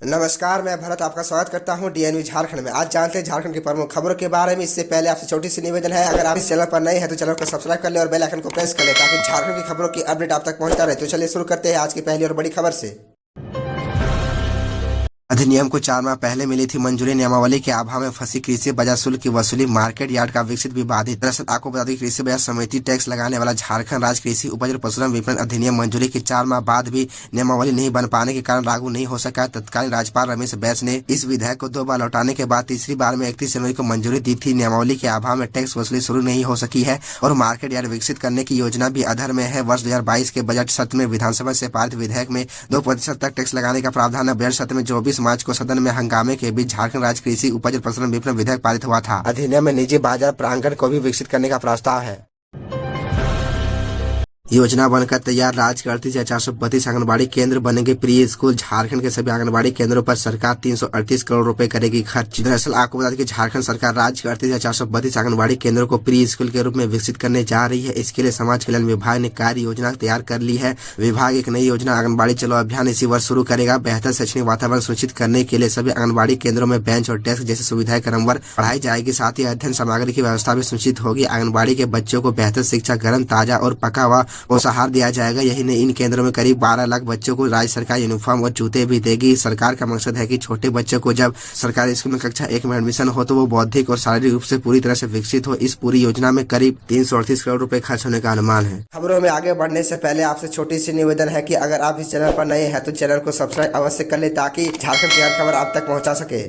नमस्कार, मैं भरत आपका स्वागत करता हूं डीएनवी झारखंड में। आज जानते हैं झारखंड की प्रमुख खबरों के बारे में। इससे पहले आपसे छोटी सी निवेदन है, अगर आप इस चैनल पर नए हैं तो चैनल को सब्सक्राइब कर ले और बेल आइकन को प्रेस कर ले ताकि झारखंड की खबरों की अपडेट आप तक पहुंचता रहे। तो चलिए शुरू करते हैं आज की पहली और बड़ी खबर से। अधिनियम को 4 माह पहले मिली थी मंजूरी। नियमावली के अभाव में फंसी कृषि बाजार शुल्क की वसूली, मार्केट यार्ड का विकसित विवादित। दरअसल आपको बता दें, कृषि बाजार समिति टैक्स लगाने वाला झारखंड राज्य कृषि उपज और पशुधन विपणन अधिनियम मंजूरी के 4 माह बाद भी नियमावली नहीं बन पाने के कारण लागू नहीं हो सका। तत्कालीन राज्यपाल रमेश बैस ने इस विधेयक को 2 बार लौटाने के बाद तीसरी बार में 31 जनवरी को मंजूरी दी थी। नियमावली के अभाव में टैक्स वसूली शुरू नहीं हो सकी है और मार्केट यार्ड विकसित करने की योजना भी अधर में है। वर्ष 2022 के बजट सत्र में विधानसभा से पारित विधेयक में 2% तक टैक्स लगाने का प्रावधान है। बजट सत्र में 24 मार्च को सदन में हंगामे के बीच झारखंड राज्य कृषि उपज और पशुधन विपणन विधेयक पारित हुआ था। अधिनियम में निजी बाजार प्रांगण को भी विकसित करने का प्रस्ताव है। योजना बनकर तैयार, राज्य के 38,432 आंगनबाड़ी केंद्र बनेंगे प्री स्कूल। झारखंड के सभी आंगनबाड़ी केंद्रों पर सरकार 338 करोड़ रुपए करेगी खर्च। दरअसल आपको बता दें कि झारखंड सरकार राज्य के 38,432 आंगनबाड़ी केंद्रों को प्री स्कूल के रूप में विकसित करने जा रही है। इसके लिए समाज कल्याण विभाग ने कार्य योजना तैयार कर ली है। विभाग एक नई योजना आंगनबाड़ी चलो अभियान इसी वर्ष शुरू करेगा। बेहतर शैक्षणिक वातावरण सुनिश्चित करने के लिए सभी आंगनबाड़ी केंद्रों में बेंच और डेस्क जैसी सुविधाएं क्रमवार बढ़ाई जाएगी। साथ ही अध्ययन सामग्री की व्यवस्था भी सुनिश्चित होगी। आंगनबाड़ी के बच्चों को बेहतर शिक्षा, गर्म, ताजा और पका हुआ पोषाहार दिया जाएगा। यही नहीं, इन केंद्रों में करीब 12 लाख बच्चों को राज्य सरकार यूनिफॉर्म और जूते भी देगी। सरकार का मकसद है कि छोटे बच्चों को जब सरकारी स्कूल में कक्षा 1 में एडमिशन हो तो वो बौद्धिक और शारीरिक रूप से पूरी तरह से विकसित हो। इस पूरी योजना में करीब 338 करोड़ रुपए खर्च होने का अनुमान है। खबरों में आगे बढ़ने से पहले आपसे छोटी सी निवेदन है कि अगर आप इस चैनल पर नए हैं तो चैनल को सब्सक्राइब अवश्य कर ले ताकि झारखंड की हर खबर आप तक पहुंचा सके।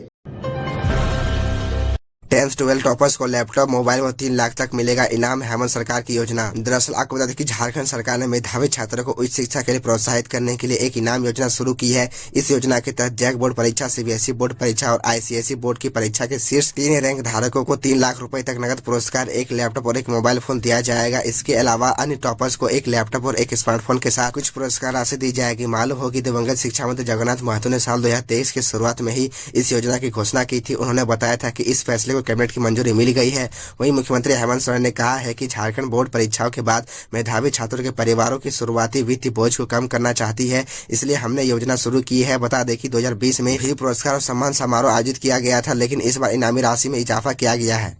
10th-12 टॉपर्स को लैपटॉप, मोबाइल व 3 लाख तक मिलेगा इनाम, हेमंत सरकार की योजना। दरअसल आपको बता दें कि झारखंड सरकार ने मेधावी छात्रों को उच्च शिक्षा के लिए प्रोत्साहित करने के लिए एक इनाम योजना शुरू की है। इस योजना के तहत जैक बोर्ड परीक्षा, सीबीएसई बोर्ड परीक्षा और आईसीएसई बोर्ड की परीक्षा के शीर्ष 3 रैंक धारकों को 3 लाख रुपए तक नगद पुरस्कार, 1 लैपटॉप और 1 मोबाइल फोन दिया जाएगा। इसके अलावा अन्य टॉपर्स को 1 लैपटॉप और 1 स्मार्टफोन के साथ कुछ पुरस्कार राशि दी जाएगी। मालूम हो कि दिवंगत शिक्षा मंत्री जगन्नाथ महतो ने साल 2023 की शुरुआत में ही इस योजना की घोषणा की थी। उन्होंने बताया था कि इस फैसले को कैबिनेट की मंजूरी मिल गई है। वहीं मुख्यमंत्री हेमंत सोरेन ने कहा है कि झारखंड बोर्ड परीक्षाओं के बाद मेधावी छात्रों के परिवारों की शुरुआती वित्तीय बोझ को कम करना चाहती है, इसलिए हमने योजना शुरू की है। बता दें कि 2020 में भी पुरस्कार और सम्मान समारोह आयोजित किया गया था, लेकिन इस बार इनामी राशि में इजाफा किया गया है।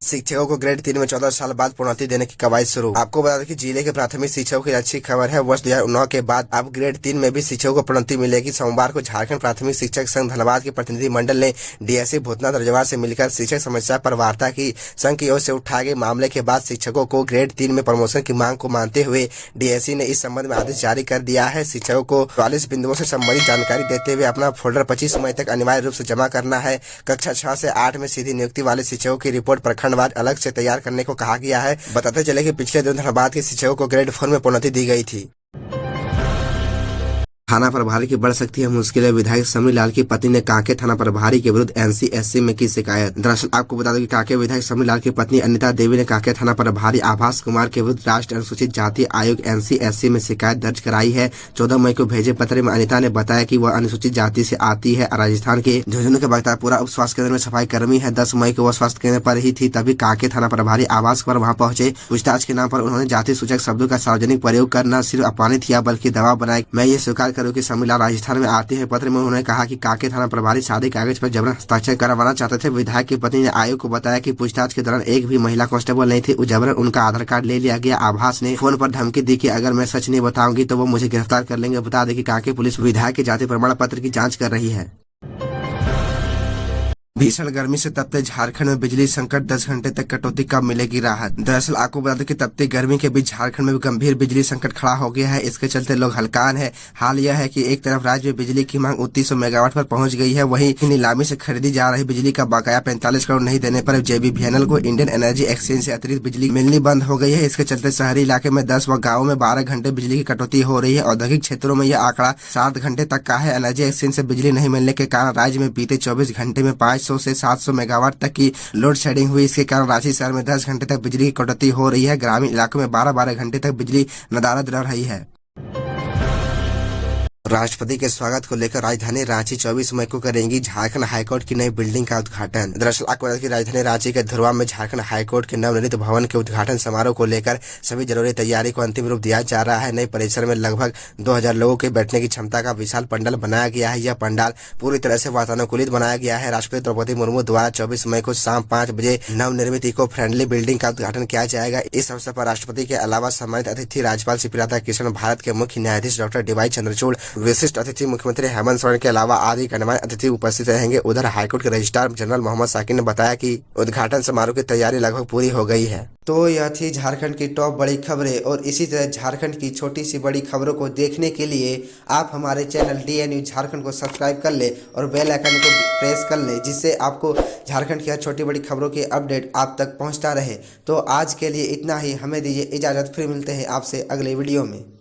शिक्षकों को ग्रेड 3 में 14 साल बाद प्रोन्नति देने की कवायद शुरू। आपको बता दें कि जिले के प्राथमिक शिक्षकों की अच्छी खबर है। वर्ष 2009 के बाद अब ग्रेड 3 में भी शिक्षकों को प्रोन्नति मिलेगी। सोमवार को झारखंड प्राथमिक शिक्षक संघ धनबाद के प्रतिनिधि मंडल ने डीएससी भूतनाथ रजवार से मिलकर शिक्षक समस्या पर वार्ता की। संघ की ओर से उठाए गए मामले के बाद शिक्षकों को ग्रेड 3 में प्रमोशन की मांग को मानते हुए डीएससी ने इस संबंध में आदेश जारी कर दिया है। शिक्षकों को 44 बिंदुओं से संबंधित जानकारी देते हुए अपना फोल्डर 25 मई तक अनिवार्य रूप से जमा करना है। कक्षा 6 से 8 में सीधी नियुक्ति वाले शिक्षकों की रिपोर्ट प्रखंडवार अलग से तैयार करने को कहा गया है। बताते चले कि पिछले दिन धनबाद के शिक्षकों को ग्रेड 4 में प्रोन्नति दी गई थी। थाना प्रभारी की बढ़ सकती है मुश्किलें, विधायक समरी लाल की पत्नी ने कांके थाना प्रभारी के विरुद्ध एनसीएससी में की शिकायत। दरअसल आपको बता दें कि कांके विधायक समरी लाल की पत्नी अनिता देवी ने कांके थाना प्रभारी आभास कुमार के विरुद्ध राष्ट्रीय अनुसूचित जाति आयोग एनसीएससी में शिकायत दर्ज कराई है। 14 मई को भेजे पत्र में अनिता ने बताया कि वह अनुसूचित जाति से आती है, राजस्थान के झुंझुनू के बख्तियारपुरा उप स्वास्थ्य केंद्र में सफाई कर्मी है। 10 मई को वह स्वास्थ्य केंद्र पर ही थी, तभी कांके थाना प्रभारी आवास पर वहां पहुंचे। पूछताछ के नाम पर उन्होंने जाति सूचक शब्दों का सार्वजनिक प्रयोग कर न सिर्फ अपमानित किया बल्कि दबाव बनाया। मैं ये स्वीकार करूँ की समरी लाल राजस्थान में आते हैं। पत्र में उन्होंने कहा कि कांके थाना प्रभारी सादे कागज पर जबरन हस्ताक्षर करवाना चाहते थे। विधायक की पत्नी ने आयोग को बताया कि पूछताछ के दौरान एक भी महिला कांस्टेबल नहीं थी, जबरन उनका आधार कार्ड ले लिया गया। आभास ने फोन पर धमकी दी कि अगर मैं सच नहीं बताऊंगी तो वो मुझे गिरफ्तार कर लेंगे। बता दें कि कांके पुलिस विधायक के जाति प्रमाण पत्र की जाँच कर रही है। भीषण गर्मी से तपते झारखंड में बिजली संकट, 10 घंटे तक कटौती, कब मिलेगी राहत। दरअसल आपको बता दें कि तपती गर्मी के बीच झारखंड में भी गंभीर बिजली संकट खड़ा हो गया है। इसके चलते लोग हलकान है। हाल यह है कि एक तरफ राज्य में बिजली की मांग 2900 मेगावाट पर पहुंच गई है, वहीं नीलामी से खरीदी जा रही बिजली का बकाया 45 करोड़ नहीं देने पर जेबीवीएनएल को इंडियन एनर्जी एक्सचेंज से अतिरिक्त बिजली मिलनी बंद हो गई है। इसके चलते शहरी इलाके में 10 व गाँव में 12 घंटे बिजली की कटौती हो रही है। औद्योगिक क्षेत्रों में यह आंकड़ा 7 घंटे तक का है। एनर्जी एक्सचेंज से बिजली नहीं मिलने के कारण राज्य में बीते 24 घंटे में 500 से 700 मेगावाट तक की लोड शेडिंग हुई। इसके कारण रांची शहर में 10 घंटे तक बिजली की कटौती हो रही है। ग्रामीण इलाकों में 12-12 घंटे तक बिजली नदारद रह रही है। राष्ट्रपति के स्वागत को लेकर राजधानी रांची 24 मई को करेंगी झारखंड हाईकोर्ट की नई बिल्डिंग का उद्घाटन। दरअसल आपको बता दें कि राजधानी रांची के धुरवा में झारखंड हाईकोर्ट के नवनिर्मित भवन के उद्घाटन समारोह को लेकर सभी जरूरी तैयारी को अंतिम रूप दिया जा रहा है। नए परिसर में लगभग 2000 लोगों के बैठने की क्षमता का विशाल पंडाल बनाया गया है। यह पंडाल पूरी तरह से वातानुकूलित बनाया गया है। राष्ट्रपति द्रौपदी मुर्मू द्वारा 24 मई को शाम 5 बजे नवनिर्मित इको फ्रेंडली बिल्डिंग का उद्घाटन किया जाएगा। इस अवसर पर राष्ट्रपति के अलावा सम्मानित अतिथि राज्यपाल श्री राधाकृष्णन, भारत के मुख्य न्यायाधीश डॉक्टर डी.वाई. चंद्रचूड़, विशिष्ट अतिथि मुख्यमंत्री हेमंत सोरेन के अलावा आदि गणमान्य अतिथि उपस्थित रहेंगे। उधर हाईकोर्ट के रजिस्ट्रार जनरल मोहम्मद साकिब ने बताया कि उद्घाटन समारोह की तैयारी लगभग पूरी हो गई है। तो यह थी झारखंड की टॉप बड़ी खबरें, और इसी तरह झारखंड की छोटी सी बड़ी खबरों को देखने के लिए आप हमारे चैनल DN न्यूज झारखंड को सब्सक्राइब कर ले और बेल आइकन को प्रेस कर ले, जिससे आपको झारखंड की हर छोटी बड़ी खबरों की अपडेट आप तक पहुंचता रहे। तो आज के लिए इतना ही, हमें दीजिए इजाज़त, फिर मिलते हैं आपसे अगले वीडियो में।